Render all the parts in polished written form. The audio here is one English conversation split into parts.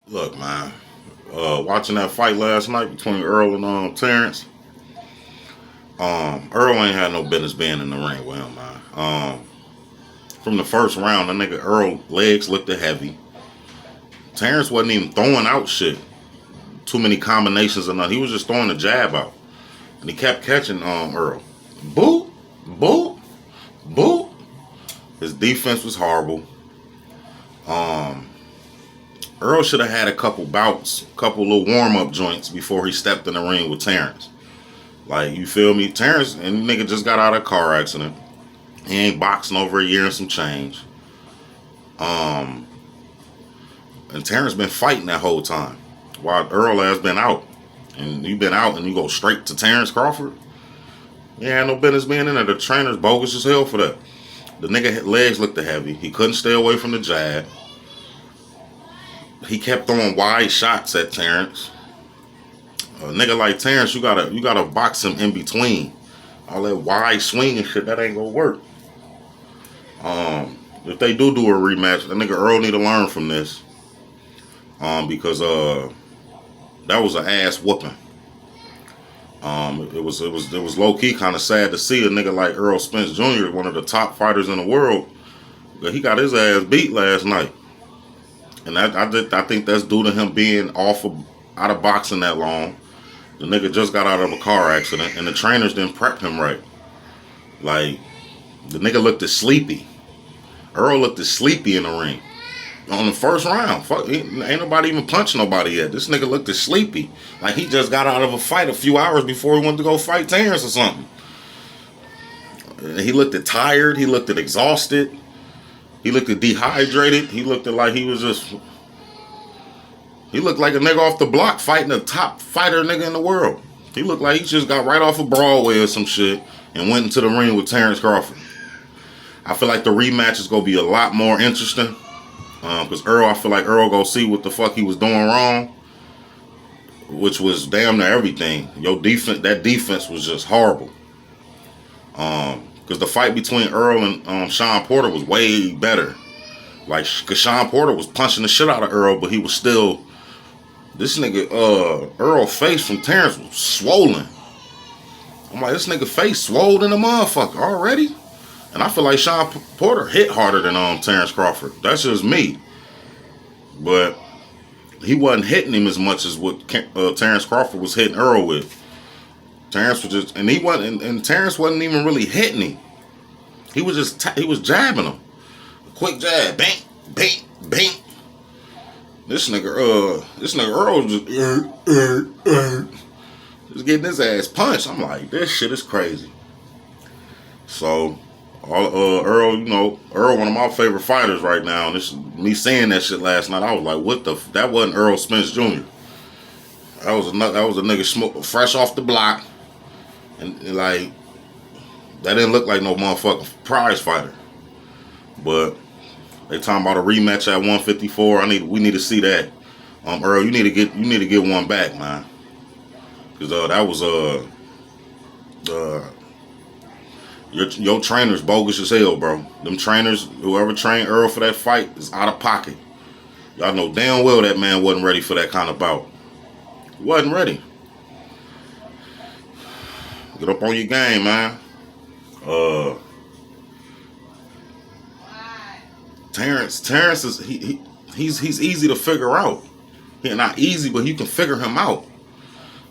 Look, man. Watching that fight last night between Earl and Terrence. Earl ain't had no business being in the ring with him, man. From the first round, the nigga Earl legs looked heavy. Terrence wasn't even throwing out shit. Too many combinations or nothing. He was just throwing the jab out. And he kept catching Earl. Boot, boot, boot. His defense was horrible. Earl should have had a couple bouts, couple little warm-up joints before he stepped in the ring with Terrence. Like, you feel me? Terrence, and the nigga just got out of a car accident. He ain't boxing over a year and some change. And Terrence been fighting that whole time. While Earl has been out. And you been out and you go straight to Terrence Crawford? Yeah, no business being in there. The trainer's bogus as hell for that. The nigga legs looked heavy. He couldn't stay away from the jab. He kept throwing wide shots at Terrence. A nigga like Terrence, you gotta box him in between. All that wide swing and shit, that ain't gonna work. If they do a rematch, that nigga Earl need to learn from this. Because that was an ass whooping. It was low key kind of sad to see a nigga like Errol Spence Jr., one of the top fighters in the world. He got his ass beat last night. And I think that's due to him being out of boxing that long. The nigga just got out of a car accident, and the trainers didn't prep him right. Like, the nigga looked sleepy. Earl looked sleepy in the ring. On the first round, ain't nobody even punched nobody yet. This nigga looked sleepy. Like he just got out of a fight a few hours before he went to go fight Terrence or something. He looked tired. He looked exhausted. He looked dehydrated. He looked like he was just... He looked like a nigga off the block fighting a top fighter nigga in the world. He looked like he just got right off of Broadway or some shit and went into the ring with Terrence Crawford. I feel like the rematch is going to be a lot more interesting. Because I feel like Earl gonna see what the fuck he was doing wrong. Which was damn near everything. That defense was just horrible. Because the fight between Earl and Sean Porter was way better. Like, because Sean Porter was punching the shit out of Earl, but he was still... This nigga, Earl face from Terrence was swollen. I'm like, this nigga face swollen in a motherfucker already? And I feel like Sean Porter hit harder than Terrence Crawford. That's just me. But he wasn't hitting him as much as what Terrence Crawford was hitting Earl with. Terrence was just... And he wasn't... And Terrence wasn't even really hitting him. He was just... He was jabbing him. Quick jab. Bang. Bang. Bang. This nigga Earl was just getting his ass punched. I'm like, this shit is crazy. So, Earl, Earl, one of my favorite fighters right now. And this me saying that shit last night. I was like, what the? That wasn't Errol Spence Jr. That was a nigga fresh off the block, and like that didn't look like no motherfucking prize fighter. But they talking about a rematch at 154. We need to see that. Earl, you need to get one back, man. Cause that was your trainer's bogus as hell, bro. Them trainers, whoever trained Earl for that fight is out of pocket. Y'all know damn well that man wasn't ready for that kind of bout. He wasn't ready. Get up on your game, man. Terrence is he's easy to figure out. He's not easy, but you can figure him out.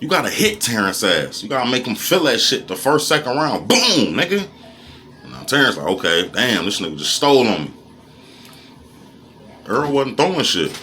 You gotta hit Terrence ass. You gotta make him feel that shit the first, second round. Boom, nigga. And now Terrence like, okay, damn, this nigga just stole on me. Earl wasn't throwing shit.